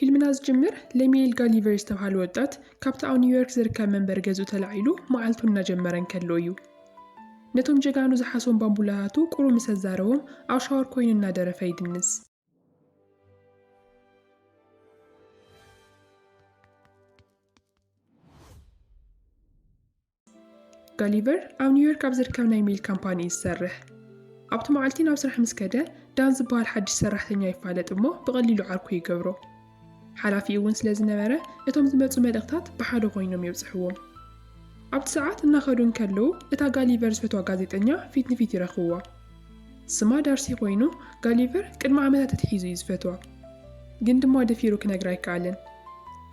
ፊልምና ዝጅምር ለሚል ጋሊቨር ዝተባሃለ ወጣት ካብቲ ኣብ ኒውዮርክ ዝርከብ መንበር ገዝኡ ተላዒሉ መዓልቱ እናጀመረን ከሎ እዩ። ነቶም ጀጋኑ ዝሓሶም ባምቡላታቱ ቁሩ ምስ ዘዛረቦም ኣብ ሻወር ኮይኑ እናደረፈ ይድንስ። ጋሊቨር ኣብ ኒውዮርክ ኣብ ዝርከብ ናይ ሜል ካምፓኒ ይሰርሕ። ኣብቲ መዓልቲ ናብ ስራሕ ምስ ከደ ዳን ዝበሃል ሓድሽ ሰራሕተኛ ይፋለጥ እሞ ብቐሊሉ ዓርኩ ይገብሮ። ሓላፊ እውን ስለ ዝነበረ እቶም ዝመፁ መልእኽታት ብሓደ ኮይኖም የብፅሕዎም። ኣብቲ ሰዓት እናኸዱን ከለዉ እታ ጋሊቨር ዝፈትዋ ጋዜጠኛ ፊት ንፊት ይረኽብዋ። ስማ ዳርሲ ኮይኑ ጋሊቨር ቅድሚ ዓመታት እትሒዙ እዩ ዝፈትዋ። ግን ድማ ደፊሩ ክነግራ ኣይከኣልን።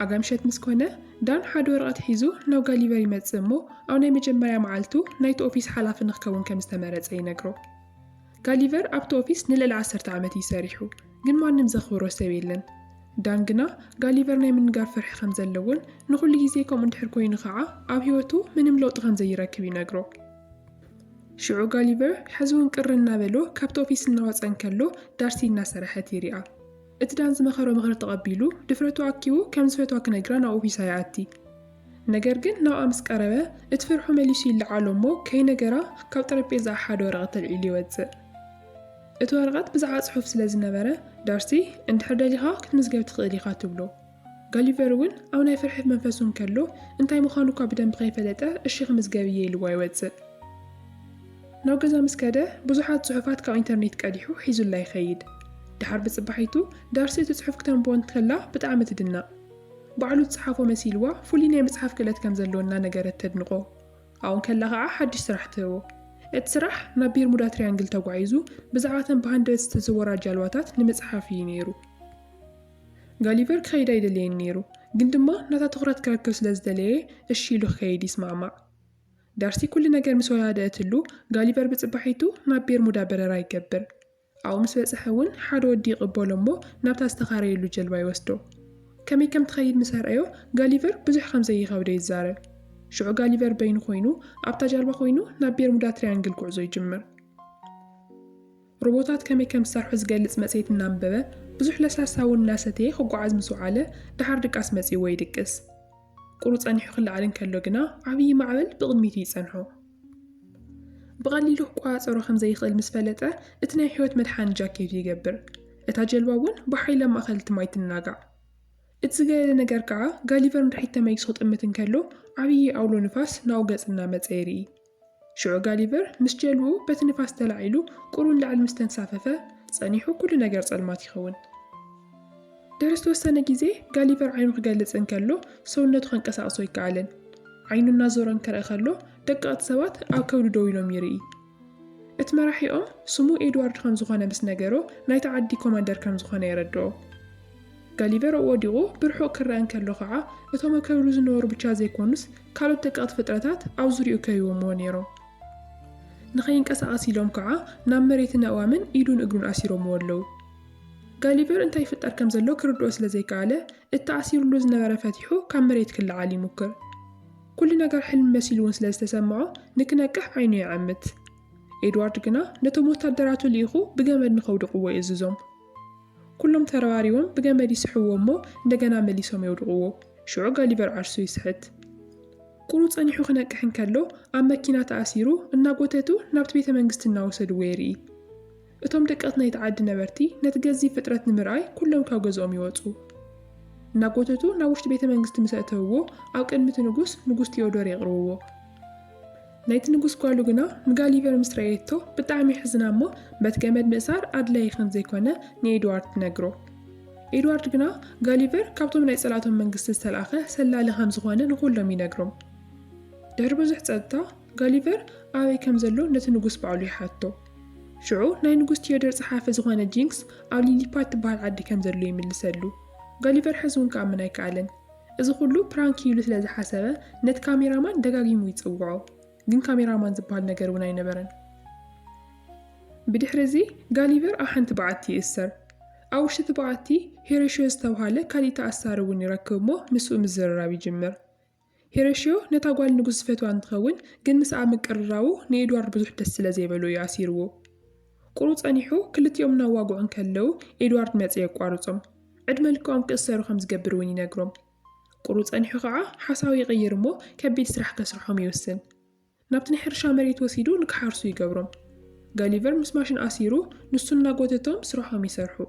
ኣጋምሸት ምስ ኮነ ዳን ሓደ ወረቐት ሒዙ ናብ ጋሊቨር ይመፅእ እሞ ኣብ ናይ መጀመርያ መዓልቱ ናይቲ ኦፊስ ሓላፊ ንኽከውን ከም ዝተመረፀ ይነግሮ። ጋሊቨር ኣብቲ ኦፊስ ንልዕሊ 10 ዓመት ይሰሪሑ፣ ግን ማንም ዘኽብሮ ሰብ የለን። ዳን ግና ጋሊቨር ናይ ምንጋር ፍርሒ ከም ዘለውን ንኹሉ ግዜ ከምኡ እንድሕር ኮይኑ ከዓ ኣብ ሂወቱ ምንም ለውጢ ከም ዘይረክብ ይነግሮ። ሽዑ ጋሊቨር ሕዝውን ቅር እናበሎ ካብቲ ኦፊስ እናወፀን ከሎ ዳርሲ እናሰርሐት ይሪኣ። እቲ ዳን ዝመኸሮ ምኽሪ ተቐቢሉ ድፍረቱ ኣኪቡ ከም ዝፈትዋ ክነግራ ናብ ኦፊሳ ይኣቲ። ነገር ግን ናብኣ ምስ ቀረበ እቲ ፍርሑ መሊሱ ይለዓሎ እሞ ከይነገራ ካብ ጠረጴዛ ሓደ ወረቐት ተልዒሉ ይወፅእ። እቲ ወረቐት ብዛዕባ ጽሑፍ ስለ ዝነበረ ዳርሲ እንድሕር ደሊኻ ክትምዝገብ ትኽእል ኢኻ ትብሎ። ጋሊቨር እውን ኣብ ናይ ፍርሒ መንፈሱን ከሎ እንታይ ምዃኑ እኳ ብደንቢ ከይፈለጠ እሺ ክምዝገብ እየ ኢልዋ ይወፅእ። ናብ ገዛ ምስ ከደ ብዙሓት ጽሑፋት ካብ ኢንተርኔት ቀዲሑ ሒዙላ ይኸይድ። ድሓር ብፅባሒቱ ዳርሲ እቲ ጽሑፍ ክተንብቦ እንትከላ ብጣዕሚ ትድናቕ። ባዕሉ ዝፀሓፎ መሲልዋ ፍሉይ ናይ መፅሓፍ ክእለት ከም ዘለወና ነገረት ተድንቆ። ኣብኡ ከላ ከዓ ሓድሽ ስራሕ ትህቦ። እቲ ስራሕ ናብ ቤርሙዳ ትሪያንግል ተጓዒዙ ብዛዕባተን ብሃንደበት ዝተዘወራ ጃልባታት ንምፅሓፍ እዩ ነይሩ። ጋሊቨር ክኸይድ ኣይደለየን ነይሩ፣ ግን ድማ ናታ ትኹረት ክረክብ ስለ ዝደለየ እሺ ኢሉ ክኸይድ ይስማዕማዕ። ዳርሲ ኩሉ ነገር ምስ ወዳደአትሉ ጋሊቨር ብፅባሒቱ ናብ ቤርሙዳ በረራ ይገብር። ኣብኡ ምስ በፅሐ እውን ሓደ ወዲ ይቕበሎ እሞ ናብታ ዝተኻረየሉ ጀልባ ይወስዶ። ከመይ ከም ትኸይድ ምስ ኣርአዮ ጋሊቨር ብዙሕ ከም ዘይከብዶ ይዛረብ። ሽዑ ጋሊቨር በይኑ ኮይኑ ኣብታ ጃልባ ኮይኑ ናብ ቤርሙዳ ትሪያንግል ጉዕዞ ይጅምር። ሮቦታት ከመይ ከም ዝሰርሑ ዝገልጽ መጽሔት እናንበበ ብዙሕ ለስላሳ እውን እናሰተየ ክጓዓዝ ምስ ወዓለ ድሓር ድቃስ መጺእዎ ይድቅስ። ቁሩ ጸኒሑ ክለዓልን ከሎ ግና ዓብዪ ማዕበል ብቕድሚቱ ይጸንሖ። ብቐሊሉ ክቋፀሮ ከም ዘይኽእል ምስ ፈለጠ እቲ ናይ ሕይወት መድሓኒ ጃኬቱ ይገብር። እታ ጀልባ እውን ብሓይሊ ኣብ ማእኸል እቲ ማይ ትናጋዕ። እቲ ዝገለለ ነገር ከዓ ጋሊቨር ንድሕሪት ተመይሱ ክጥምት እንከሎ ዓብዪ ኣውሎ ንፋስ ናብኡ ገጽ እናመፀ ይርኢ። ሽዑ ጋሊቨር ምስ ጀልብኡ በቲ ንፋስ ተላዒሉ ቁሩን ላዕሊ ምስ ተንሳፈፈ ጸኒሑ ኩሉ ነገር ጸልማት ይኸውን። ድሕሪ ዝተወሰነ ግዜ ጋሊቨር ዓይኑ ክገልጽ እንከሎ ሰውነቱ ከንቀሳቕሶ ይከኣልን። ዓይኑ እናዞረ እንከርአ ከሎ ደቀቕቲ ሰባት ኣብ ከብዱ ደው ኢሎም ይርኢ። እቲ መራሒኦም ስሙ ኤድዋርድ ከም ዝኾነ ምስ ነገሮ ናይቲ ዓዲ ኮማንደር ከም ዝኾነ የረድኦ። ጋሊቨር ወዲቑ ብርሑቕ ክርአ እንከሎ ከዓ እቶም ኣብ ከብዱ ዝነበሩ ብቻ ዘይኮኑስ ካልኦት ደቀቕቲ ፍጥረታት ኣብ ዙርኡ ከይቦምዎ ነይሮም። ንኸይንቀሳቐስ ኢሎም ከዓ ናብ መሬት ነእዋምን ኢዱን እግሩን ኣሲሮምዎ ኣለዉ። ጋሊቨር እንታይ ይፍጠር ከም ዘሎ ክርድኦ ስለ ዘይከኣለ እቲ ኣሲሩሉ ዝነበረ ፈቲሑ ካብ መሬት ክለዓል ይሙክር። ኩሉ ነገር ሕልሚ መሲሉ እውን ስለ ዝተሰምዖ ንክነቅሕ ዓይኑ ይዓምት። ኤድዋርድ ግና ነቶም ወታደራቱ ልኢኹ ብገመድ ንኸውድቕዎ ይእዝዞም። ኩሎም ተረባሪቦም ብገመድ ይስሕዎ እሞ እንደገና መሊሶም የውድቕዎ። ሽዑ ጋሊቨር ዓርሱ ይስሕት። ቁሩ ጸኒሑ ክነቅሕ እንከሎ ኣብ መኪና ተኣሲሩ እናጎተቱ ናብቲ ቤተ መንግስቲ እናወሰድዎ የርኢ። እቶም ደቀቕቲ ናይቲ ዓዲ ነበርቲ ነቲ ገዚፍ ፍጥረት ንምርኣይ ኩሎም ካብ ገዝኦም ይወፁ። እናጎተቱ ናብ ውሽጢ ቤተ መንግስቲ ምስ ኣተውዎ ኣብ ቅድሚቲ ንጉስ ቴዎዶር የቕርብዎ። ናይቲ ንጉስ ጓሉ ግና ንጋሊቨር ምስ ረአየቶ ብጣዕሚ ሕዝና እሞ በቲ ገመድ ምእሳር ኣድላይ ከም ዘይኮነ ንኤድዋርድ ትነግሮ። ኤድዋርድ ግና ጋሊቨር ካብቶም ናይ ጸላቶም መንግስቲ ዝተላኸ ሰላሊ ከም ዝኾነ ንኩሎም ይነግሮም። ድሕሪ ብዙሕ ፀጥታ ጋሊቨር ኣበይ ከም ዘሎ ነቲ ንጉስ ባዕሉ ይሓቶ። ሽዑ ናይ ንጉስ ቴዎዶር ፀሓፊ ዝኾነ ጂንክስ ኣብ ሊሊፓት ትበሃል ዓዲ ከም ዘሎ ይምልሰሉ። ጋሊቨር ሕዚ እውን ክኣምን ኣይከኣለን። እዚ ኩሉ ፕራንክ ኢሉ ስለ ዝሓሰበ ነቲ ካሜራማን ደጋጊሙ ይፅውዖ። ግን ካሜራማን ዝበሃል ነገር እውን ኣይነበረን። ብድሕሪ እዚ ጋሊቨር ኣብ ሓንቲ በዓቲ ይእሰር። ኣብ ውሽጢ እቲ በዓቲ ሄሬሽዮ ዝተባሃለ ካሊእ ተኣሳሪ እውን ይረክብ እሞ ምስኡ ምዝርራብ ይጅምር። ሄሬሽዮ ነታ ጓል ንጉስ ዝፈትዋ እንትኸውን ግን ምስ ኣብ ምቅርራቡ ንኤድዋርድ ብዙሕ ደስ ስለ ዘይበሎ እዩ ኣሲርዎ። ቁሩ ጸኒሑ ክልቲኦም እናዋግዑ እንከለዉ ኤድዋርድ መፂ የቋርፆም። عدم لكم كأسروا خمس جبروني نجرم قروض أني حقعة حساوي غير مو كبيت سرح كسرحهم يوسن نبتني حرشا مريت وسيدو نكحرسو يجبرم غاليفر مسماشن أسيرو نسونا قوتتهم سرحهم يسرحو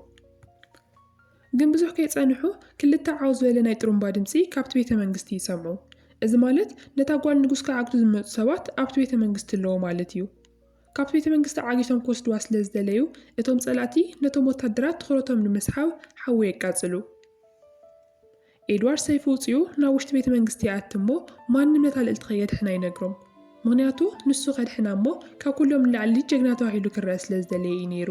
ግን ብዙሕ ከይጸንሑ ክልተ ዓው ዝበለ ናይ ጥሩምባ ድምፂ ካብቲ ቤተ መንግስቲ ይሰምዑ እዚ ማለት ነታ ጓል ንጉስ ከዓግቱ ዝመፁ ሰባት ኣብቲ ቤተ መንግስቲ ኣለዎ ማለት እዩ ካብቲ ቤተ መንግስቲ ዓጊቶም ክወስድዋ ስለ ዝደለዩ እቶም ጸላእቲ ነቶም ወታደራት ትኹረቶም ንምስሓብ ሓዊ የቃጽሉ ኤድዋርድ ሰይፉ ውፅኡ ናብ ውሽጢ ቤተ መንግስቲ ይኣቱ እሞ ማንም ነታ ልዕልቲ ከየድሕና ይነግሮም ምክንያቱ ንሱ ከድሕና እሞ ካብ ኩሎም ንላዕሊ ጀግና ተባሂሉ ክረአ ስለ ዝደለየ እዩ ነይሩ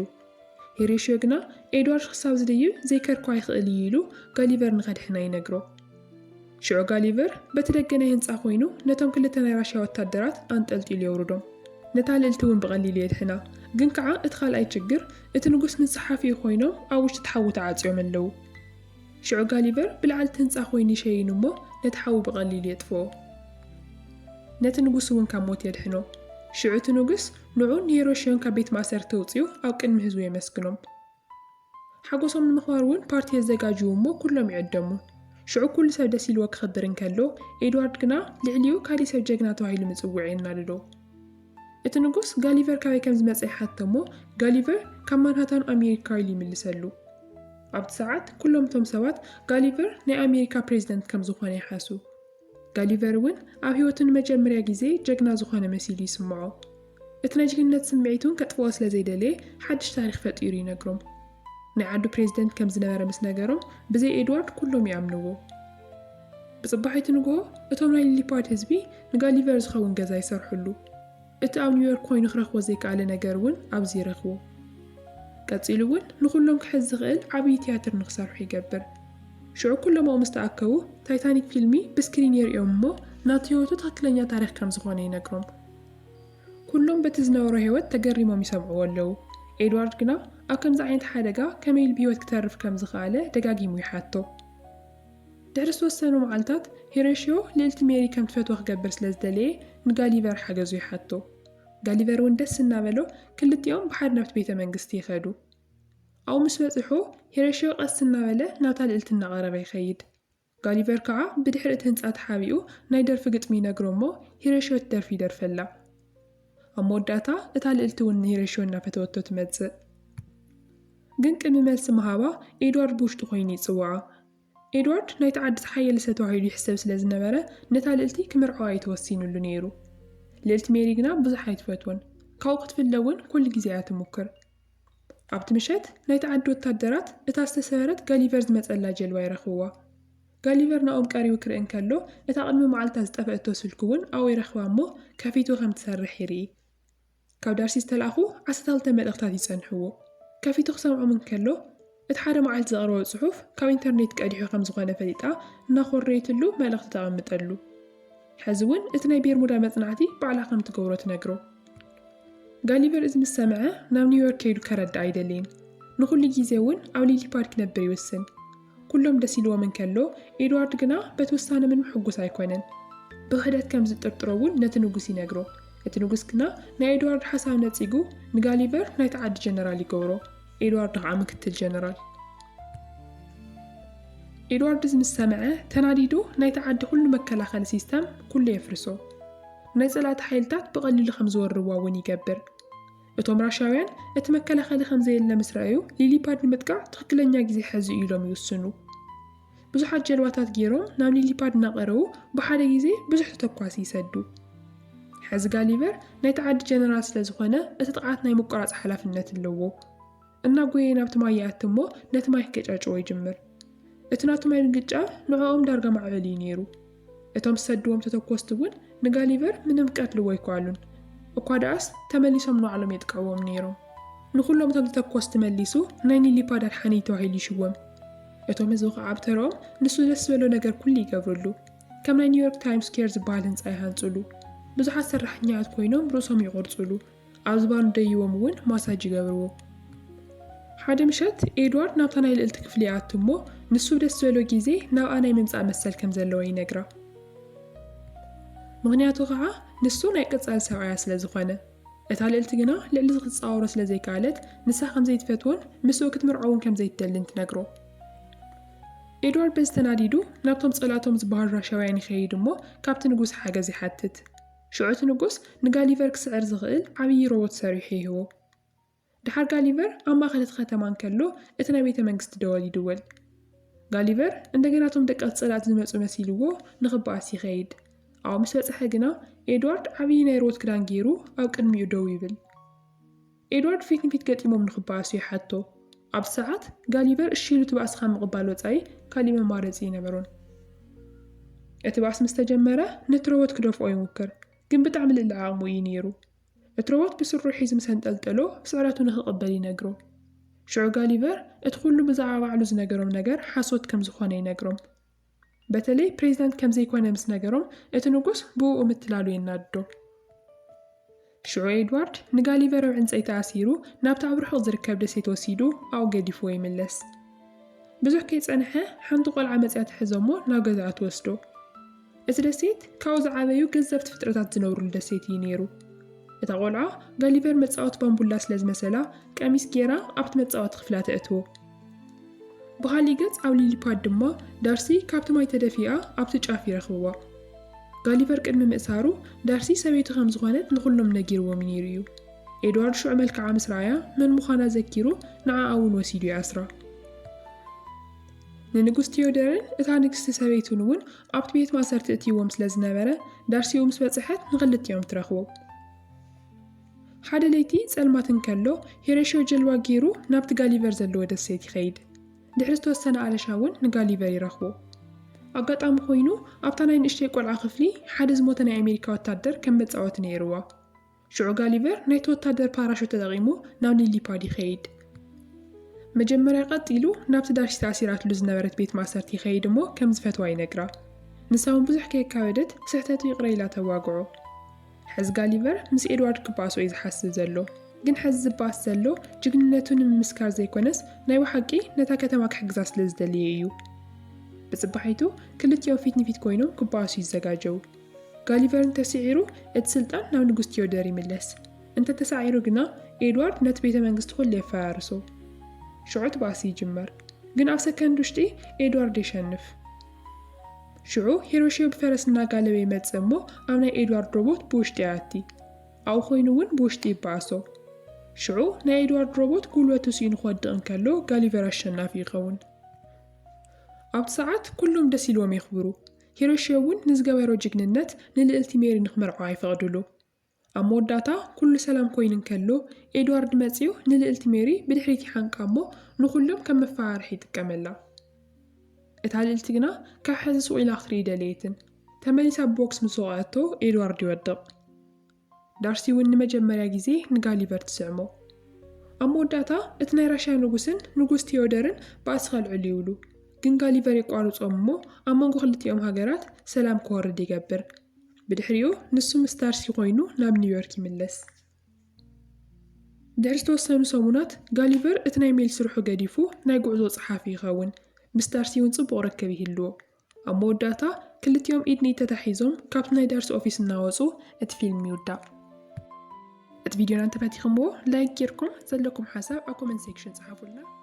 ሄሬሽዮ ግና ኤድዋርድ ክሳብ ዝድይብ ዘይከርኳ ይኽእል ኢሉ ጋሊቨር ንኸድሕና ይነግሮ ሽዑ ጋሊቨር በቲ ደገናይ ህንፃ ኮይኑ ነቶም ክልተ ናይ ራሽያ ወታደራት አንጠልጢሉ የውርዶም ነታ ልዕልቲ እውን ብቐሊሉ የድሕና ግን ከዓ እቲ ካልኣይ ችግር እቲ ንጉስ ምስ ፀሓፊኡ ኮይኖም ኣብ ውሽጢ ተሓዊ ተዓፅዮም ኣለዉ ሽዑ ጋሊቨር ብላዕልቲ ህንፃ ኮይኑ ይሸይኑ እሞ ነቲ ሓዊ ብቐሊሉ የጥፍኦ ነቲ ንጉስ እውን ካብ ሞት የድሕኖ ሽዑ እቲ ንጉስ ንዑን ሄሮሽዮን ካብ ቤት ማእሰርቲ ውፅኡ ኣብ ቅድሚ ህዝቡ የመስግኖም ሓጎሶም ንምኽባር እውን ፓርቲ የዘጋጅው እሞ ኩሎም ይዕደሙ ሽዑ ኩሉ ሰብ ደስ ኢልዎ ክኽብር እንከሎ ኤድዋርድ ግና ልዕሊኡ ካሊእ ሰብ ጀግና ተባሂሉ ምፅውዕ የናድዶ እቲ ንጉስ ጋሊቨር ካበይ ከም ዝመፀ ይሓቶ እሞ ጋሊቨር ካብ ማንሃታን ኣሜሪካ ኢሉ ይምልሰሉ ኣብቲ ሰዓት ኩሎም እቶም ሰባት ጋሊቨር ናይ ኣሜሪካ ፕሬዚደንት ከም ዝኾነ ይሓሱ ጋሊቨር እውን ኣብ ህይወቱ ንመጀመርያ ግዜ ጀግና ዝኾነ መሲሉ ይስምዖ እቲ ናይ ጅግንነት ስምዒቱን ከጥፍኦ ስለ ዘይደለየ ሓድሽ ታሪክ ፈጢሩ ይነግሮም ናይ ዓዱ ፕሬዚደንት ከም ዝነበረ ምስ ነገሮም ብዘይ ኤድዋርድ ኩሎም ይኣምንዎ ብፅባሒቱ ንግሆ እቶም ናይ ሊሊፓድ ህዝቢ ንጋሊቨር ዝኸውን ገዛ ይሰርሑሉ እቲ ኣብ ኒውዮርክ ኮይኑ ክረኽቦ ዘይከኣለ ነገር እውን ኣብዚ ይረኽቦ ቀፂሉ እውን ንኩሎም ክሕዝ ዝኽእል ዓብዪ ቲያትር ንክሰርሑ ይገብር ሽዑ ኩሎም ምስ ተኣከቡ ታይታኒክ ፊልሚ ብስክሪን የርእዮም እሞ ናቲ ህይወቱ ትክክለኛ ታሪክ ከም ዝኾነ ይነግሮም ኩሎም በቲ ዝነበሮ ህይወት ተገሪሞም ይሰምዕዎ ኣለዉ ኤድዋርድ ግና ኣብ ከምዚ ዓይነት ሓደጋ ከመይ ኢሉ ብህይወት ክተርፍ ከም ዝኽኣለ ደጋጊሙ ይሓቶ ድሕሪ ዝተወሰኑ መዓልታት ሄሬሽዮ ልዕልቲ ሜሪ ከም ትፈትዎ ክገብር ስለ ዝደለየ ንጋሊቨር ሓገዙ ይሓቶ ጋሊቨር እውን ደስ እናበሎ ክልቲኦም ብሓደ ናብቲ ቤተ መንግስቲ ይኸዱ ኣብኡ ምስ በፂሑ ሄሬሽዮ ቀስ እናበለ ናብታ ልዕልቲ እናቐረበ ይኸይድ ጋሊቨር ከዓ ብድሕሪ እቲ ህንፃ ተሓቢኡ ናይ ደርፊ ግጥሚ ይነግሮ እሞ ሄሬሽዮ ትደርፊ ይደርፈላ ኣብ መወዳእታ እታ ልዕልቲ እውን ሄሬሽዮ እናፈተወቶ ትመፅእ ግን ቅድሚ መልሲ ምሃባ ኤድዋርድ ብውሽጡ ኮይኑ ይፅዋዓ ኤድዋርድ ናይ ተዓዲ ዝሓየለ ሰብ ተባሂሉ ይሕሰብ ስለ ዝነበረ ነታ ልዕልቲ ክምርዓዋ ይተወሲኑሉ ነይሩ ልዕልቲ ሜሪ ግና ብዙሕ ኣይትፈትዎን ካብኡ ክትፍለ እውን ኩሉ ግዜ እያ ትሙክር ኣብቲ ምሸት ናይ ተዓዲ ወታደራት እታ ዝተሰበረት ጋሊቨር ዝመፀላ ጀልባ ይረኽብዋ ጋሊቨር ናኦም ቀሪቡ ክርኢ እንከሎ እታ ቅድሚ መዓልታ ዝጠፍአቶ ስልኩ እውን ኣብኡ ይረኽባ እሞ ከፊቱ ከም ትሰርሕ ይርኢ ካብ ዳርሲ ዝተላኣኹ 12 መልእኽትታት ይፀንሕዎ ከፊቱ ክሰምዖም እንከሎ እቲ ሓደ መዓልቲ ዘቕረቦ ጽሑፍ ካብ ኢንተርኔት ቀዲሑ ከም ዝኾነ ፈሊጣ እናኾረየትሉ መልእኽቲ ተቐምጠሉ ሕዚ እውን እቲ ናይ ቤርሙዳ መጽናዕቲ ባዕላ ከም ትገብሮ ትነግሮ ጋሊቨር እዚ ምስ ሰምዐ ናብ ኒውዮርክ ከይዱ ከረዳእ ኣይደልይን ንኹሉ ግዜ እውን ኣብ ሊሊፓድ ክነብር ይውስን ኩሎም ደስ ኢልዎም እንከሎ ኤድዋርድ ግና በቲ ውሳነ ምንም ሕጉስ ኣይኮነን ብክህደት ከም ዝጥርጥሮ እውን ነቲ ንጉስ ይነግሮ እቲ ንጉስ ግና ናይ ኤድዋርድ ሓሳብ ነፂጉ ንጋሊቨር ናይ ተዓዲ ጀነራል ይገብሮ ኤድዋርድ ከዓ ምክትል ጀነራል ኤድዋርድ እዚ ምስ ሰምዐ ተናዲዱ ናይ ተዓዲ ኩሉ መከላኸሊ ሲስተም ኩሉ የፍርሶ ናይ ጸላእቲ ሓይልታት ብቐሊሉ ከም ዝወርዋ እውን ይገብር እቶም ራሻውያን እቲ መከላኸሊ ከም ዘየለ ምስ ረኣዩ ሊሊፓድ ንምጥቃዕ ትክክለኛ ግዜ ሕዚ ኢሎም ይውስኑ ብዙሓት ጀልባታት ገይሮም ናብ ሊሊፓድ እናቐረቡ ብሓደ ግዜ ብዙሕ ተተኳሲ ይሰዱ ሕዚ ጋሊቨር ናይ ተዓዲ ጀነራል ስለ ዝኾነ እቲ ጥቃት ናይ ምቁራፅ ሓላፍነት ኣለዎ እናጎየ ናብቲ ማይ ይኣቱ እሞ ነቲ ማይ ከጫጭዎ ይጅምር እቲ ናቱ ማይ ምግጫ ንዕኦም ዳርጋ ማዕበል እዩ ነይሩ እቶም ዝሰድዎም ተተኮስቲ እውን ንጋሊቨር ምንም ቀትልዎ ኣይከኣሉን እኳ ደኣስ ተመሊሶም ንባዕሎም የጥቅዕዎም ነይሮም ንኩሎም እቶም ተተኮስቲ መሊሱ ናይ ሊሊፓድ ኣድሓኒ ተባሂሉ ይሽወም እቶም ህዝቢ ከዓ ኣብተረኦም ንሱ ደስ ዝበሎ ነገር ኩሉ ይገብርሉ ከም ናይ ኒውዮርክ ታይምስ ስኬር ዝበሃል ህንፃ ይሃንፅሉ ብዙሓት ሰራሕተኛታት ኮይኖም ርእሶም ይቆርፅሉ ኣብ ዝባኑ ደይዎም እውን ማሳጅ ይገብርዎ ሓደ ምሸት ኤድዋርድ ናብታ ናይ ልዕልቲ ክፍሊ ይኣቱ እሞ ንሱ ደስ ዝበሎ ግዜ ናብኣ ናይ ምምፃእ መሰል ከም ዘለዎ ይነግራ ምክንያቱ ከዓ ንሱ ናይ ቅፃል ሰብኣያ ስለ ዝኾነ እታ ልዕልቲ ግና ልዕሊ ዝክፃወሮ ስለ ዘይከኣለት ንሳ ከም ዘይትፈትዎን ምስኡ ክትምርዖውን ከም ዘይትደልን ትነግሮ ኤድዋርድ በዝተናዲዱ ናብቶም ጸላቶም ዝበሃሉ ራሻውያን ይኸይድ እሞ ካብቲ ንጉስ ሓገዝ ይሓትት። ሽዑቲ ንጉስ ንጋሊቨር ክስዕር ዝኽእል ዓብዪ ሮቦት ሰሪሑ ይህቦ። ድሓር ጋሊቨር ኣብ ማእኸል ከተማ እንከሎ እቲ ናይ ቤተ መንግስቲ ደወል ይድወል። ጋሊቨር እንደገናቶም ደቀቅቲ ጸላእቲ ዝመፁ መሲልዎ ንኽበኣስ ይኸይድ። ኣብ ምስ በጽሐ ግና ኤድዋርድ ዓብዪ ናይ ሮቦት ክዳን ገይሩ ኣብ ቅድሚኡ ደው ይብል። ኤድዋርድ ፊት ንፊት ገጢሞም ንኽበኣሱ ይሓቶ። ኣብ ሰዓት ጋሊቨር እሺሉ ትባእስኻ ምቕባል ወፃኢ ካሊእ መማረፂ ይነበሮን። እቲ ባእስ ምስ ተጀመረ ነቲ ሮቦት ክደፍኦ ይሙክር፣ ግን ብጣዕሚ ልዕሊ ዓቕሙ እዩ ነይሩ። እቲ ሮቦት ብስሩ ሒዙ ምስ ኣንጠልጠሎ ብስዕረቱ ንኽቕበል ይነግሮ። ሽዑ ጋሊቨር እቲ ኩሉ ብዛዕባ ባዕሉ ዝነገሮም ነገር ሓሶት ከም ዝኾነ ይነግሮም። በተለይ ፕሬዚዳንት ከም ዘይኮነ ምስ ነገሮም እቲ ንጉስ ብኡኡ ምትላሉ የናድዶ። ሽዑ ኤድዋርድ ንጋሊቨር ኣብ ዕንፀይቲ ኣሲሩ ናብቲ ኣብ ርሑቕ ዝርከብ ደሴት ወሲዱ ኣብኡ ገዲፍዎ ይምለስ። ብዙሕ ከይጸንሐ ሓንቲ ቆልዓ መፅያ ትሕዞሞ ናብ ገዛኣ ትወስዶ። እቲ ደሴት ካብኡ ዝዓበዩ ገዘፍቲ ፍጥረታት ዝነብሩሉ ደሴት እዩ ነይሩ። እታ ቆልዓ ጋሊቨር መጻወቲ ባምቡላ ስለ ዝመሰላ ቀሚስ ጌራ ኣብቲ መጻወቲ ክፍላ ተእትዎ። ብኻሊእ ገጽ ኣብ ሊሊፓድ ድማ ዳርሲ ካብቲ ማይ ተደፊኣ ኣብቲ ጫፍ ይረኽብዋ። ጋሊቨር ቅድሚ ምእሳሩ ዳርሲ ሰበይቱ ከም ዝኾነት ንኹሎም ነጊርዎም ነይሩ እዩ። ኤድዋርድ ሽዑ መልክዓ ምስ ረኣያ መን ምዃና ዘኪሩ ንዓኣ እውን ወሲዱ ይኣስራ። ንንጉስ ቴዎደርን እታ ንግስቲ ሰበይቱን እውን ኣብቲ ቤት ማእሰርቲ እትይዎም ስለ ዝነበረ ዳርሲኡ ምስ በጽሐት ንኽልቲኦም ትረኽቦ። ሓደ ለይቲ ጸልማት እንከሎ ሄሬሽዮ ጀልባ ገይሩ ናብቲ ጋሊቨር ዘለዎ ደሴት ይኸይድ። ድሕሪ ዝተወሰነ ኣለሻ እውን ንጋሊቨር ይረኽቦ። ኣጋጣሚ ኮይኑ ኣብታ ናይ ንእሽተይ ቆልዓ ክፍሊ ሓደ ዝሞተ ናይ ኣሜሪካ ወታደር ከም መጻወቲ ነይርዋ። ሽዑ ጋሊቨር ናይቲ ወታደር ፓራሹት ተጠቒሙ ናብ ሊሊፓድ ይኸይድ። መጀመርያ ቀጢሉ ናብቲ ዳርሲ ተኣሲራትሉ ዝነበረት ቤት ማእሰርቲ ይኸይድ እሞ ከም ዝፈትዋ ይነግራ። ንሳውን ብዙሕ ከየካበደት ስሕተቱ ይቕረ ኢላ ተዋግዖ። ሕዚ ጋሊቨር ምስ ኤድዋርድ ክበኣሶ እዩ ዝሓስብ ዘሎ፣ ግን ሕዚ ዝበኣስ ዘሎ ጅግንነቱን ንምስካር ዘይኮነስ ናይ ብሓቂ ነታ ከተማ ክሕግዛ ስለ ዝደልየ እዩ። ብጽባሒቱ ክልቲኦም ፊት ንፊት ኮይኖም ክበኣሱ ይዘጋጀው። ጋሊቨር እንተስዒሩ እቲ ስልጣን ናብ ንጉስ ቴዎደር ይምለስ። እንተተሳዒሩ ግና ኤድዋርድ ነቲ ቤተ መንግስቲ ኩሉ የፈራርሶ። ሽዑ ትባእሲ ይጅመር፣ ግን ኣብ ሰከንድ ውሽጢ ኤድዋርድ ይሸንፍ። ሽዑ ሄሮሽዮ ብፈረስ እናጋለበ ይመጽእ እሞ ኣብ ናይ ኤድዋርድ ሮቦት ብውሽጢ ያቲ። ኣብኡ ኮይኑ እውን ብውሽጢ ይበኣሶ። ሽዑ ናይ ኤድዋርድ ሮቦት ጉልበቱ ስኡ ንክወድቕ እንከሎ ጋሊቨር ኣሸናፊ ይኸውን። ኣብቲ ሰዓት ኩሎም ደስ ኢልዎም ይኽብሩ። ሄሮሽዮ እውን ንዝገበሮ ጅግንነት ንልዕልቲ ሜሪ ንኽመርዖ ኣይፈቕድሉ። ኣብ መወዳእታ ኩሉ ሰላም ኮይኑ እንከሎ ኤድዋርድ መጺኡ ንልዕልቲ ሜሪ ብድሕሪት ይሓንቃ እሞ ንኹሎም ከም መፈራርሒ ይጥቀመላ። እታ ልዕልቲ ግና ካብ ሕዚ ሱቕ ኢላ ክትርኢ ደልየትን። ተመሊሳ ቦክስ ምስ ወቕዐቶ ኤድዋርድ ይወድቕ። ዳርሲ እውን ንመጀመርያ ግዜ ንጋሊቨር ትስዕሞ። ኣብ መወዳእታ እቲ ናይ ራሽያ ንጉስን ንጉስ ቴዎደርን ባእሲ ከልዕሉ ይብሉ፣ ግን ጋሊቨር የቋርጾም እሞ ኣብ መንጎ ክልቲኦም ሃገራት ሰላም ክወርድ ይገብር። ብድሕሪኡ ንሱ ምስ ዳርሲ ኮይኑ ናብ ኒውዮርክ ይምለስ። ድሕሪ ዝተወሰኑ ሰሙናት ጋሊቨር እቲ ናይ ሜል ስርሑ ገዲፉ ናይ ጉዕዞ ጸሓፊ ይኸውን። ምስ ዳርሲ እውን ጽቡቕ ርክብ ይህልዎ። ኣብ መወዳእታ ክልቲኦም ኢድ ንኢድ ተታሒዞም ካብቲ ናይ ዳርሲ ኦፊስ እናወፁ እቲ ፊልም ይውዳእ። እቲ ቪድዮና እንተፈቲኹምዎ ላይክ ጌርኩም ዘለኩም ሓሳብ ኣብ ኮመንት ሴክሽን ጸሓፉልና።